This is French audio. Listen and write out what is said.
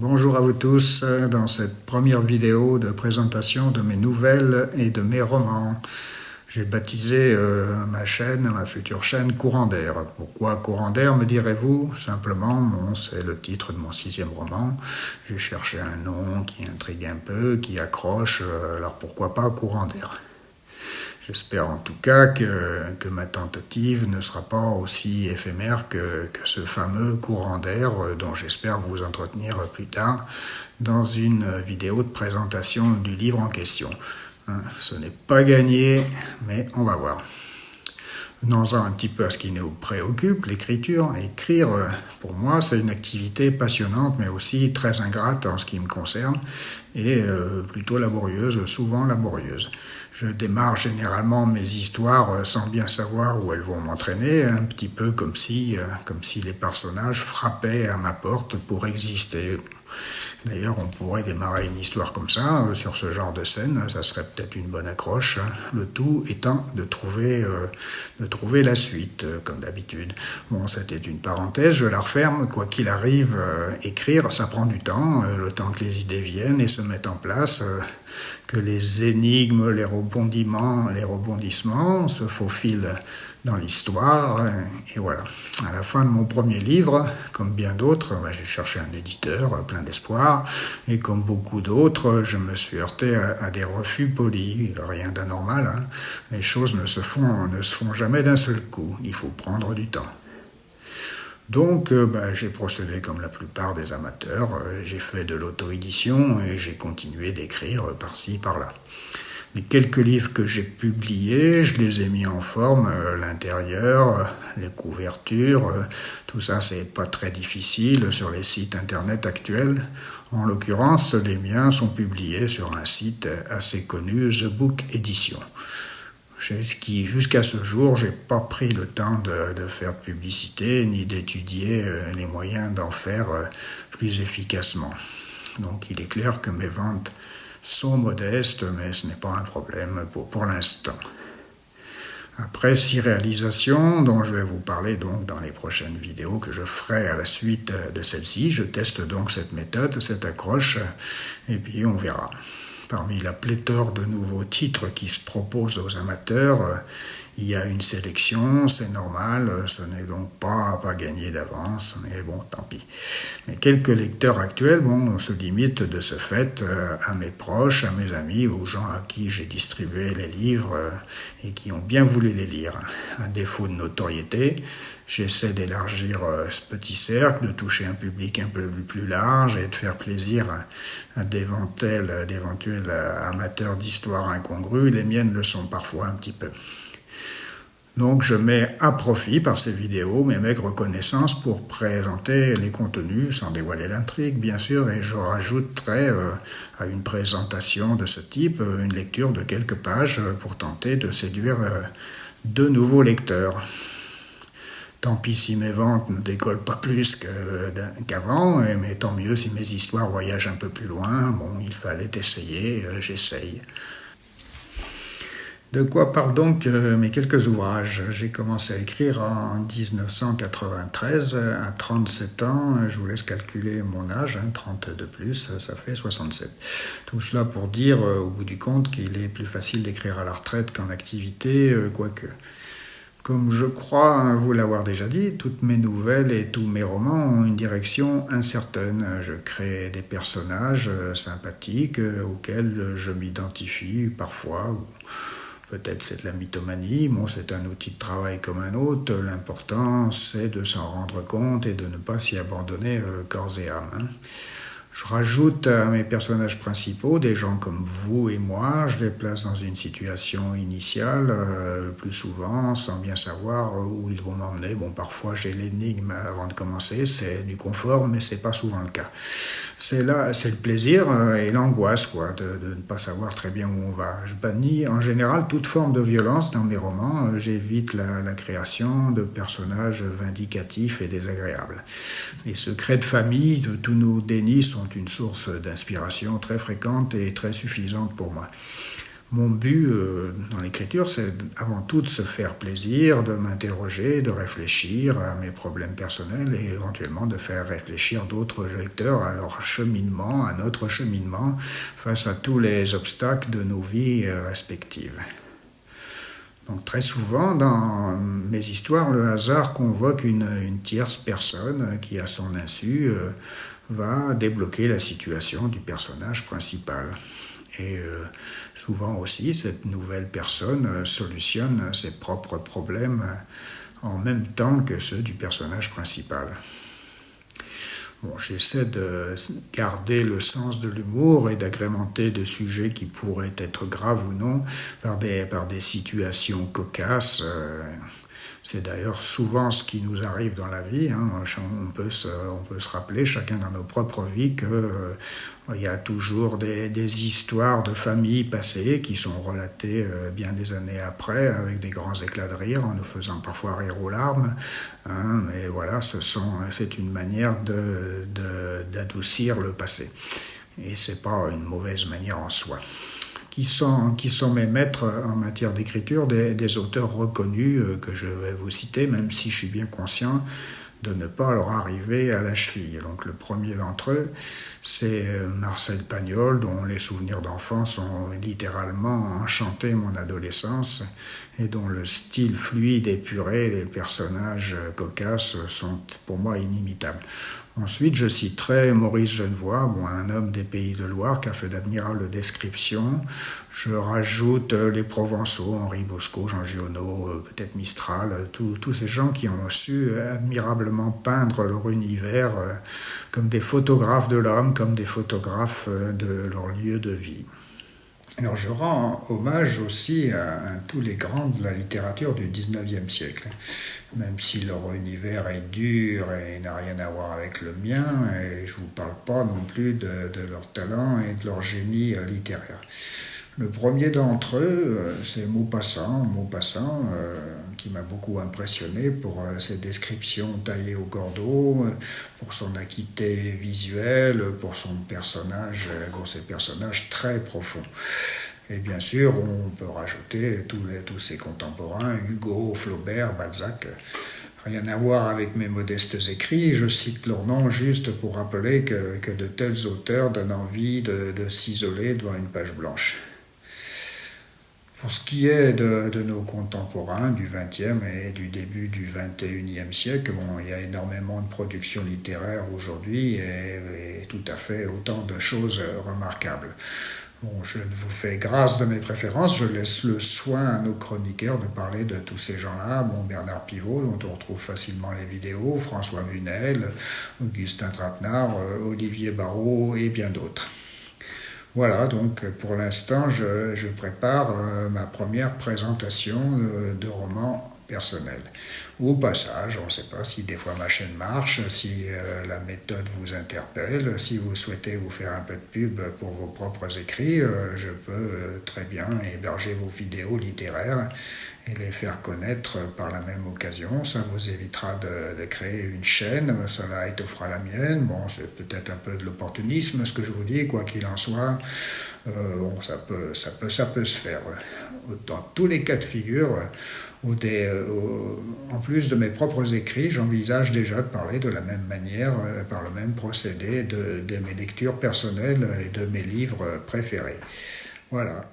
Bonjour à vous tous dans cette première vidéo de présentation de mes nouvelles et de mes romans. J'ai baptisé ma chaîne, ma future chaîne, Courant d'air. Pourquoi Courant d'air, me direz-vous? Simplement, c'est le titre de mon 6e roman. J'ai cherché un nom qui intrigue un peu, qui accroche, alors pourquoi pas Courant d'air? J'espère en tout cas que ma tentative ne sera pas aussi éphémère que ce fameux courant d'air dont j'espère vous entretenir plus tard dans une vidéo de présentation du livre en question. Ce n'est pas gagné, mais on va voir. Venons-en un petit peu à ce qui nous préoccupe, l'écriture. Écrire, pour moi, c'est une activité passionnante, mais aussi très ingrate en ce qui me concerne, et plutôt laborieuse, souvent laborieuse. Je démarre généralement mes histoires sans bien savoir où elles vont m'entraîner, un petit peu comme si les personnages frappaient à ma porte pour exister. D'ailleurs, on pourrait démarrer une histoire comme ça, sur ce genre de scène, ça serait peut-être une bonne accroche, le tout étant de trouver la suite, comme d'habitude. Bon, c'était une parenthèse, je la referme, quoi qu'il arrive, écrire, ça prend du temps, le temps que les idées viennent et se mettent en place, que les énigmes, les rebondissements se faufilent dans l'histoire, et voilà. À la fin de mon premier livre, comme bien d'autres, j'ai cherché un éditeur plein d'espoir, et comme beaucoup d'autres, je me suis heurté à des refus polis, rien d'anormal, hein. Les choses ne se font jamais d'un seul coup, il faut prendre du temps. Donc, j'ai procédé comme la plupart des amateurs, j'ai fait de l'auto-édition et j'ai continué d'écrire par-ci, par-là. Les quelques livres que j'ai publiés, je les ai mis en forme, l'intérieur, les couvertures, tout ça c'est pas très difficile sur les sites internet actuels. En l'occurrence, les miens sont publiés sur un site assez connu, The Book Edition. Jusqu'à ce jour, j'ai pas pris le temps de faire de publicité ni d'étudier les moyens d'en faire plus efficacement. Donc il est clair que mes ventes sont modestes, mais ce n'est pas un problème pour l'instant. Après 6 réalisations, dont je vais vous parler donc dans les prochaines vidéos que je ferai à la suite de celle-ci, je teste donc cette méthode, cette accroche, et puis on verra. Parmi la pléthore de nouveaux titres qui se proposent aux amateurs, il y a une sélection, c'est normal, ce n'est donc pas gagné d'avance, mais bon, tant pis. Mais quelques lecteurs actuels, se limitent de ce fait à mes proches, à mes amis, aux gens à qui j'ai distribué les livres et qui ont bien voulu les lire. À défaut de notoriété, j'essaie d'élargir ce petit cercle, de toucher un public un peu plus large et de faire plaisir à d'éventuels amateurs d'histoires incongrues. Les miennes le sont parfois un petit peu. Donc je mets à profit par ces vidéos mes maigres connaissances pour présenter les contenus, sans dévoiler l'intrigue bien sûr, et je rajouterai à une présentation de ce type une lecture de quelques pages pour tenter de séduire de nouveaux lecteurs. Tant pis si mes ventes ne décollent pas plus qu'avant, mais tant mieux si mes histoires voyagent un peu plus loin. Il fallait essayer, j'essaye. De quoi parlent donc mes quelques ouvrages? J'ai commencé à écrire en 1993, à 37 ans, je vous laisse calculer mon âge, 30 de plus, ça fait 67. Tout cela pour dire, au bout du compte, qu'il est plus facile d'écrire à la retraite qu'en activité, quoique. Comme je crois vous l'avoir déjà dit, toutes mes nouvelles et tous mes romans ont une direction incertaine. Je crée des personnages sympathiques auxquels je m'identifie parfois. Peut-être c'est de la mythomanie, c'est un outil de travail comme un autre. L'important, c'est de s'en rendre compte et de ne pas s'y abandonner corps et âme. Je rajoute à mes personnages principaux des gens comme vous et moi. Je les place dans une situation initiale, le plus souvent, sans bien savoir où ils vont m'emmener. Parfois j'ai l'énigme avant de commencer, c'est du confort, mais c'est pas souvent le cas. C'est le plaisir et l'angoisse, de ne pas savoir très bien où on va. Je bannis en général toute forme de violence dans mes romans. J'évite la création de personnages vindicatifs et désagréables. Les secrets de famille, de tous nos dénis sont une source d'inspiration très fréquente et très suffisante pour moi. Mon but dans l'écriture, c'est avant tout de se faire plaisir, de m'interroger, de réfléchir à mes problèmes personnels et éventuellement de faire réfléchir d'autres lecteurs à leur cheminement, à notre cheminement face à tous les obstacles de nos vies respectives. Donc très souvent, dans mes histoires, le hasard convoque une tierce personne qui, à son insu, va débloquer la situation du personnage principal. Et souvent aussi, cette nouvelle personne solutionne ses propres problèmes en même temps que ceux du personnage principal. Bon, j'essaie de garder le sens de l'humour et d'agrémenter de sujets qui pourraient être graves ou non par des situations cocasses. C'est d'ailleurs souvent ce qui nous arrive dans la vie. On peut se rappeler, chacun dans nos propres vies, qu'il y a toujours des histoires de famille passées qui sont relatées bien des années après, avec des grands éclats de rire, en nous faisant parfois rire aux larmes. Mais voilà, c'est une manière d'adoucir le passé. Et c'est pas une mauvaise manière en soi. Qui sont mes maîtres en matière d'écriture, des auteurs reconnus que je vais vous citer, même si je suis bien conscient de ne pas leur arriver à la cheville. Donc le premier d'entre eux, c'est Marcel Pagnol, dont les souvenirs d'enfance ont littéralement enchanté mon adolescence et dont le style fluide, épuré, les personnages cocasses sont pour moi inimitables. Ensuite, je citerai Maurice Genevoix, un homme des Pays de Loire qui a fait d'admirables descriptions. Je rajoute les Provençaux, Henri Bosco, Jean Giono, peut-être Mistral, tous ces gens qui ont su admirablement peindre leur univers comme des photographes de l'homme, comme des photographes de leur lieu de vie. Alors je rends hommage aussi à tous les grands de la littérature du 19e siècle, même si leur univers est dur et n'a rien à voir avec le mien, et je ne vous parle pas non plus de leur talent et de leur génie littéraire. Le premier d'entre eux, c'est Maupassant, qui m'a beaucoup impressionné pour ses descriptions taillées au cordeau, pour son acuité visuelle, pour ses personnages très profonds. Et bien sûr, on peut rajouter tous ses contemporains, Hugo, Flaubert, Balzac. Rien à voir avec mes modestes écrits, je cite leurs noms juste pour rappeler que de tels auteurs donnent envie de s'isoler devant une page blanche. Pour ce qui est de nos contemporains du XXe et du début du XXIe siècle, il y a énormément de productions littéraires aujourd'hui et tout à fait autant de choses remarquables. Je vous fais grâce de mes préférences, je laisse le soin à nos chroniqueurs de parler de tous ces gens-là. Bernard Pivot, dont on retrouve facilement les vidéos, François Bunel, Augustin Trapenard, Olivier Barrault et bien d'autres. Voilà, donc pour l'instant, je prépare ma première présentation de roman personnel. Au passage, on ne sait pas si des fois ma chaîne marche, si la méthode vous interpelle, si vous souhaitez vous faire un peu de pub pour vos propres écrits, je peux très bien héberger vos vidéos littéraires et les faire connaître par la même occasion. Ça vous évitera de créer une chaîne, cela étoffera la mienne. C'est peut-être un peu de l'opportunisme ce que je vous dis, quoi qu'il en soit. Ça peut se faire. Dans tous les cas de figure, en plus de mes propres écrits, j'envisage déjà de parler de la même manière, par le même procédé, de mes lectures personnelles et de mes livres préférés. Voilà.